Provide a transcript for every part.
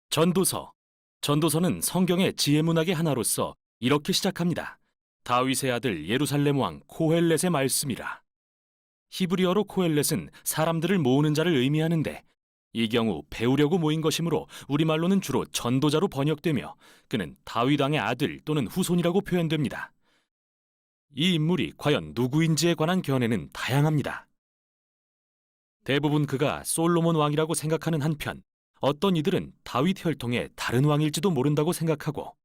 전도서. 전도서는 성경의 지혜문학의 하나로서 이렇게 시작합니다. 다윗의 아들 예루살렘 왕 코헬렛의 말씀이라. 히브리어로 코헬렛은 사람들을 모으는 자를 의미하는데 이 경우 배우려고 모인 것이므로 우리말로는 주로 전도자로 번역되며 그는 다윗 왕의 아들 또는 후손이라고 표현됩니다. 이 인물이 과연 누구인지에 관한 견해는 다양합니다. 대부분 그가 솔로몬 왕이라고 생각하는 한편 어떤 이들은 다윗 혈통의 다른 왕일지도 모른다고 생각하고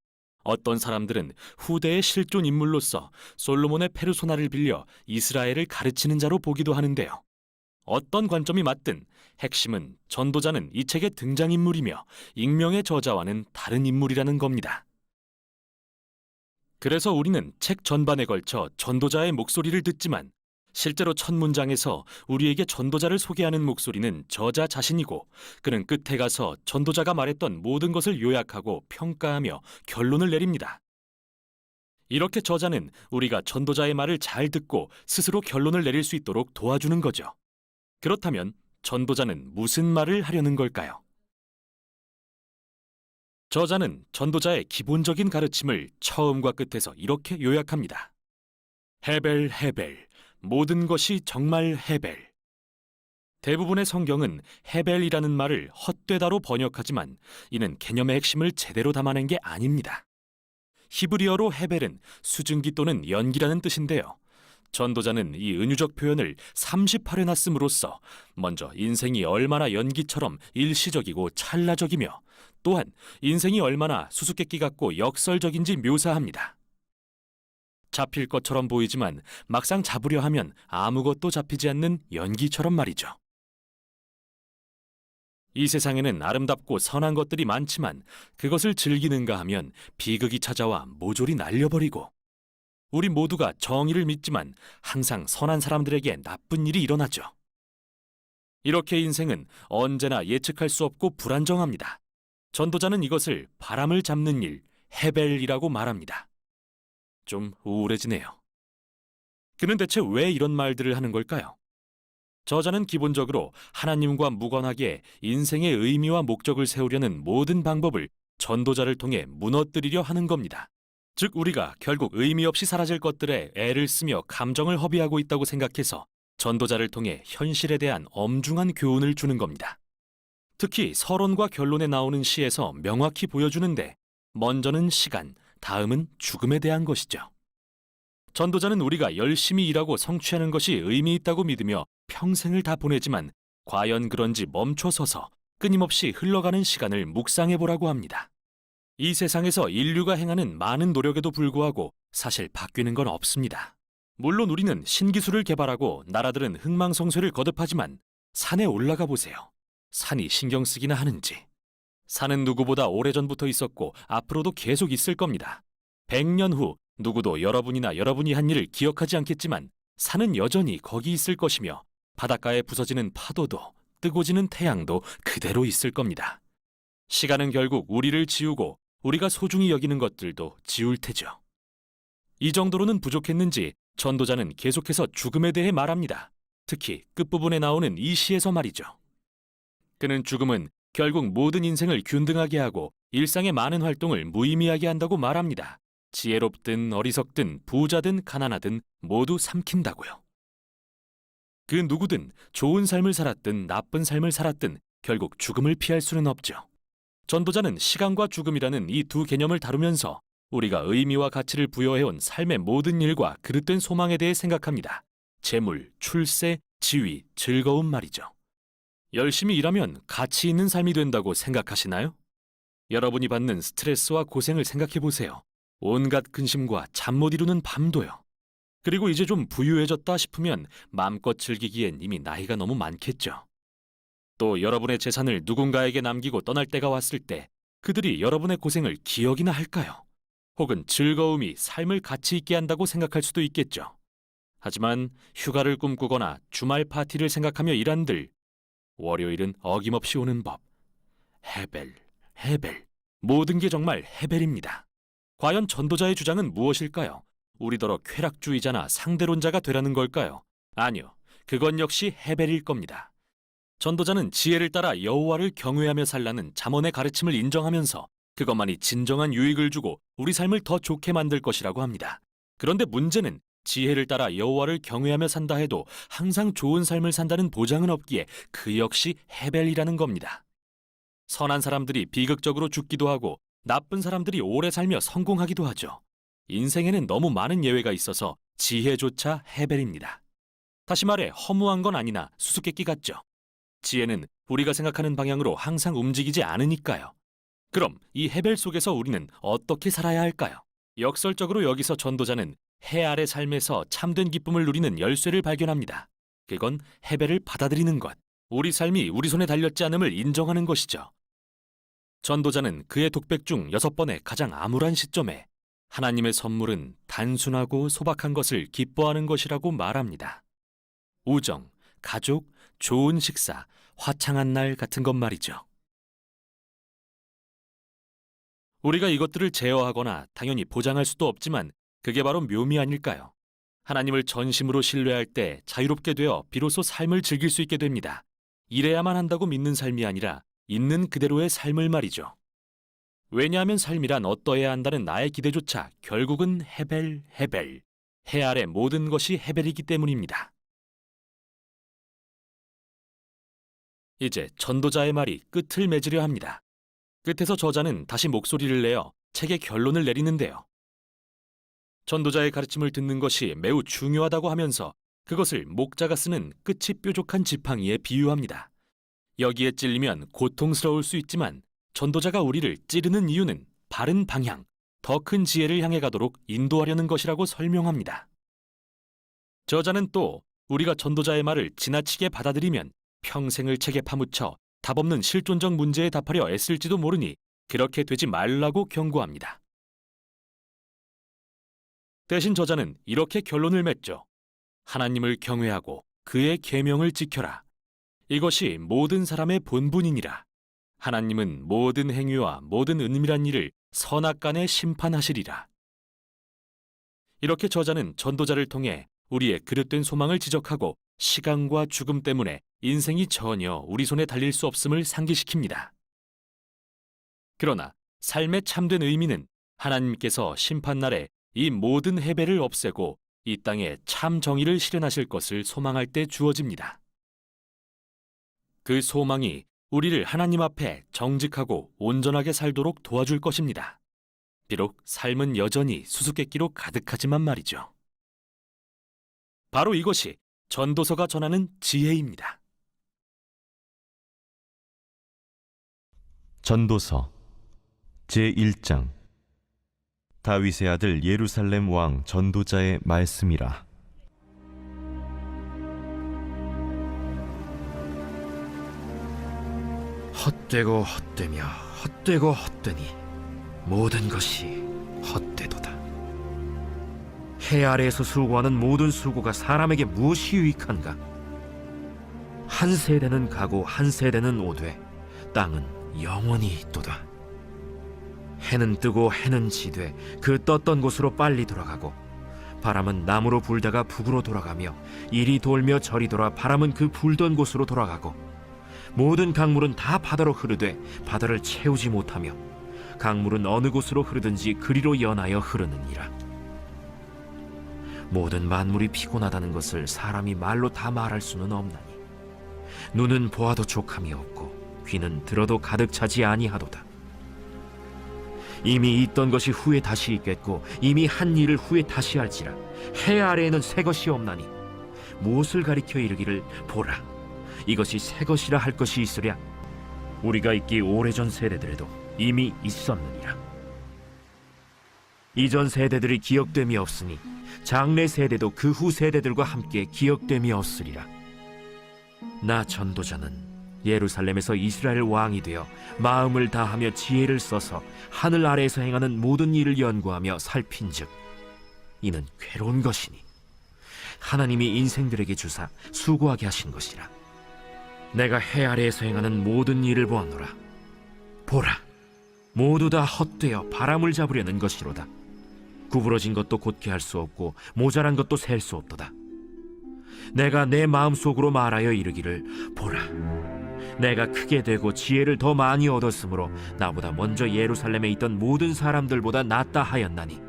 어떤 사람들은 후대의 실존 인물로서 솔로몬의 페르소나를 빌려 이스라엘을 가르치는 자로 보기도 하는데요. 어떤 관점이 맞든 핵심은 전도자는 이 책의 등장인물이며 익명의 저자와는 다른 인물이라는 겁니다. 그래서 우리는 책 전반에 걸쳐 전도자의 목소리를 듣지만 실제로 첫 문장에서 우리에게 전도자를 소개하는 목소리는 저자 자신이고 그는 끝에 가서 전도자가 말했던 모든 것을 요약하고 평가하며 결론을 내립니다. 이렇게 저자는 우리가 전도자의 말을 잘 듣고 스스로 결론을 내릴 수 있도록 도와주는 거죠. 그렇다면 전도자는 무슨 말을 하려는 걸까요? 저자는 전도자의 기본적인 가르침을 처음과 끝에서 이렇게 요약합니다. 헤벨 헤벨, 모든 것이 정말 헤벨. 대부분의 성경은 헤벨이라는 말을 헛되다로 번역하지만 이는 개념의 핵심을 제대로 담아낸 게 아닙니다. 히브리어로 헤벨은 수증기 또는 연기라는 뜻인데요. 전도자는 이 은유적 표현을 38회나 씀으로써 먼저 인생이 얼마나 연기처럼 일시적이고 찰나적이며 또한 인생이 얼마나 수수께끼 같고 역설적인지 묘사합니다. 잡힐 것처럼 보이지만 막상 잡으려 하면 아무것도 잡히지 않는 연기처럼 말이죠. 이 세상에는 아름답고 선한 것들이 많지만 그것을 즐기는가 하면 비극이 찾아와 모조리 날려버리고 우리 모두가 정의를 믿지만 항상 선한 사람들에게 나쁜 일이 일어나죠. 이렇게 인생은 언제나 예측할 수 없고 불안정합니다. 전도자는 이것을 바람을 잡는 일, 헤벨이라고 말합니다. 좀 우울해지네요. 그는 대체 왜 이런 말들을 하는 걸까요? 저자는 기본적으로 하나님과 무관하게 인생의 의미와 목적을 세우려는 모든 방법을 전도자를 통해 무너뜨리려 하는 겁니다. 즉 우리가 결국 의미 없이 사라질 것들에 애를 쓰며 감정을 허비하고 있다고 생각해서 전도자를 통해 현실에 대한 엄중한 교훈을 주는 겁니다. 특히 서론과 결론에 나오는 시에서 명확히 보여주는데 먼저는 시간, 다음은 죽음에 대한 것이죠. 전도자는 우리가 열심히 일하고 성취하는 것이 의미 있다고 믿으며 평생을 다 보내지만 과연 그런지 멈춰서서 끊임없이 흘러가는 시간을 묵상해보라고 합니다. 이 세상에서 인류가 행하는 많은 노력에도 불구하고 사실 바뀌는 건 없습니다. 물론 우리는 신기술을 개발하고 나라들은 흥망성쇠를 거듭하지만 산에 올라가 보세요. 산이 신경 쓰기나 하는지. 산은 누구보다 오래전부터 있었고 앞으로도 계속 있을 겁니다. 100년 후 누구도 여러분이 한 일을 기억하지 않겠지만 산은 여전히 거기 있을 것이며 바닷가에 부서지는 파도도 뜨고 지는 태양도 그대로 있을 겁니다. 시간은 결국 우리를 지우고 우리가 소중히 여기는 것들도 지울 테죠. 이 정도로는 부족했는지 전도자는 계속해서 죽음에 대해 말합니다. 특히 끝부분에 나오는 이 시에서 말이죠. 그는 죽음은 결국 모든 인생을 균등하게 하고 일상의 많은 활동을 무의미하게 한다고 말합니다. 지혜롭든 어리석든 부자든 가난하든 모두 삼킨다고요. 그 누구든 좋은 삶을 살았든 나쁜 삶을 살았든 결국 죽음을 피할 수는 없죠. 전도자는 시간과 죽음이라는 이 두 개념을 다루면서 우리가 의미와 가치를 부여해온 삶의 모든 일과 그릇된 소망에 대해 생각합니다. 재물, 출세, 지위, 즐거움 말이죠. 열심히 일하면 가치 있는 삶이 된다고 생각하시나요? 여러분이 받는 스트레스와 고생을 생각해 보세요. 온갖 근심과 잠 못 이루는 밤도요. 그리고 이제 좀 부유해졌다 싶으면 마음껏 즐기기엔 이미 나이가 너무 많겠죠. 또 여러분의 재산을 누군가에게 남기고 떠날 때가 왔을 때 그들이 여러분의 고생을 기억이나 할까요? 혹은 즐거움이 삶을 가치 있게 한다고 생각할 수도 있겠죠. 하지만 휴가를 꿈꾸거나 주말 파티를 생각하며 일한들 월요일은 어김없이 오는 법. 헤벨, 헤벨. 모든 게 정말 헤벨입니다. 과연 전도자의 주장은 무엇일까요? 우리더러 쾌락주의자나 상대론자가 되라는 걸까요? 아니요. 그건 역시 헤벨일 겁니다. 전도자는 지혜를 따라 여호와를 경외하며 살라는 잠언의 가르침을 인정하면서 그것만이 진정한 유익을 주고 우리 삶을 더 좋게 만들 것이라고 합니다. 그런데 문제는 지혜를 따라 여호와를 경외하며 산다 해도 항상 좋은 삶을 산다는 보장은 없기에 그 역시 헤벨이라는 겁니다. 선한 사람들이 비극적으로 죽기도 하고 나쁜 사람들이 오래 살며 성공하기도 하죠. 인생에는 너무 많은 예외가 있어서 지혜조차 헤벨입니다. 다시 말해 허무한 건 아니나 수수께끼 같죠. 지혜는 우리가 생각하는 방향으로 항상 움직이지 않으니까요. 그럼 이 헤벨 속에서 우리는 어떻게 살아야 할까요? 역설적으로 여기서 전도자는 해 아래 삶에서 참된 기쁨을 누리는 열쇠를 발견합니다. 그건 헤벨을 받아들이는 것, 우리 삶이 우리 손에 달렸지 않음을 인정하는 것이죠. 전도자는 그의 독백 중 6번의 가장 암울한 시점에 하나님의 선물은 단순하고 소박한 것을 기뻐하는 것이라고 말합니다. 우정, 가족, 좋은 식사, 화창한 날 같은 것 말이죠. 우리가 이것들을 제어하거나 당연히 보장할 수도 없지만 그게 바로 묘미 아닐까요? 하나님을 전심으로 신뢰할 때 자유롭게 되어 비로소 삶을 즐길 수 있게 됩니다. 이래야만 한다고 믿는 삶이 아니라 있는 그대로의 삶을 말이죠. 왜냐하면 삶이란 어떠해야 한다는 나의 기대조차 결국은 헤벨, 해 아래 모든 것이 헤벨이기 때문입니다. 이제 전도자의 말이 끝을 맺으려 합니다. 끝에서 저자는 다시 목소리를 내어 책의 결론을 내리는데요. 전도자의 가르침을 듣는 것이 매우 중요하다고 하면서 그것을 목자가 쓰는 끝이 뾰족한 지팡이에 비유합니다. 여기에 찔리면 고통스러울 수 있지만 전도자가 우리를 찌르는 이유는 바른 방향, 더 큰 지혜를 향해 가도록 인도하려는 것이라고 설명합니다. 저자는 또 우리가 전도자의 말을 지나치게 받아들이면 평생을 책에 파묻혀 답없는 실존적 문제에 답하려 애쓸지도 모르니 그렇게 되지 말라고 경고합니다. 대신 저자는 이렇게 결론을 맺죠. 하나님을 경외하고 그의 계명을 지켜라. 이것이 모든 사람의 본분이니라. 하나님은 모든 행위와 모든 은밀한 일을 선악간에 심판하시리라. 이렇게 저자는 전도자를 통해 우리의 그릇된 소망을 지적하고 시간과 죽음 때문에 인생이 전혀 우리 손에 달릴 수 없음을 상기시킵니다. 그러나 삶의 참된 의미는 하나님께서 심판날에 이 모든 해배를 없애고 이 땅에 참 정의를 실현하실 것을 소망할 때 주어집니다. 그 소망이 우리를 하나님 앞에 정직하고 온전하게 살도록 도와줄 것입니다. 비록 삶은 여전히 수수께끼로 가득하지만 말이죠. 바로 이것이 전도서가 전하는 지혜입니다. 전도서 제1장 다윗의 아들 예루살렘 왕 전도자의 말씀이라. 헛되고 헛되며 헛되고 헛되니 모든 것이 헛되도다. 해 아래에서 수고하는 모든 수고가 사람에게 무엇이 유익한가? 한 세대는 가고 한 세대는 오되 땅은 영원히 있도다. 해는 뜨고 해는 지되 그 떴던 곳으로 빨리 돌아가고 바람은 남으로 불다가 북으로 돌아가며 이리 돌며 저리 돌아 바람은 그 불던 곳으로 돌아가고 모든 강물은 다 바다로 흐르되 바다를 채우지 못하며 강물은 어느 곳으로 흐르든지 그리로 연하여 흐르느니라. 모든 만물이 피곤하다는 것을 사람이 말로 다 말할 수는 없나니 눈은 보아도 족함이 없고 귀는 들어도 가득 차지 아니하도다. 이미 있던 것이 후에 다시 있겠고 이미 한 일을 후에 다시 할지라. 해 아래에는 새 것이 없나니 무엇을 가리켜 이르기를 보라 이것이 새 것이라 할 것이 있으랴. 우리가 있기 오래전 세대들에도 이미 있었느니라. 이전 세대들이 기억됨이 없으니 장래 세대도 그 후 세대들과 함께 기억됨이 없으리라. 나 전도자는 예루살렘에서 이스라엘 왕이 되어 마음을 다하며 지혜를 써서 하늘 아래에서 행하는 모든 일을 연구하며 살핀즉 이는 괴로운 것이니 하나님이 인생들에게 주사 수고하게 하신 것이라. 내가 해 아래에서 행하는 모든 일을 보았노라. 보라, 모두 다 헛되어 바람을 잡으려는 것이로다. 구부러진 것도 곧게 할 수 없고 모자란 것도 셀 수 없도다. 내가 내 마음속으로 말하여 이르기를, 보라, 내가 크게 되고 지혜를 더 많이 얻었으므로 나보다 먼저 예루살렘에 있던 모든 사람들보다 낫다 하였나니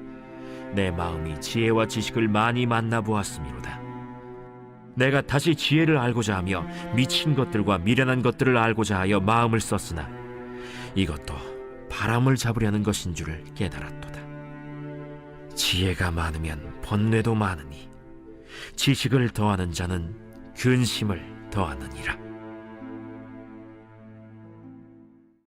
내 마음이 지혜와 지식을 많이 만나보았음이로다. 내가 다시 지혜를 알고자 하며 미친 것들과 미련한 것들을 알고자 하여 마음을 썼으나 이것도 바람을 잡으려는 것인 줄을 깨달았도다. 지혜가 많으면 번뇌도 많으니 지식을 더하는 자는 근심을 더하느니라.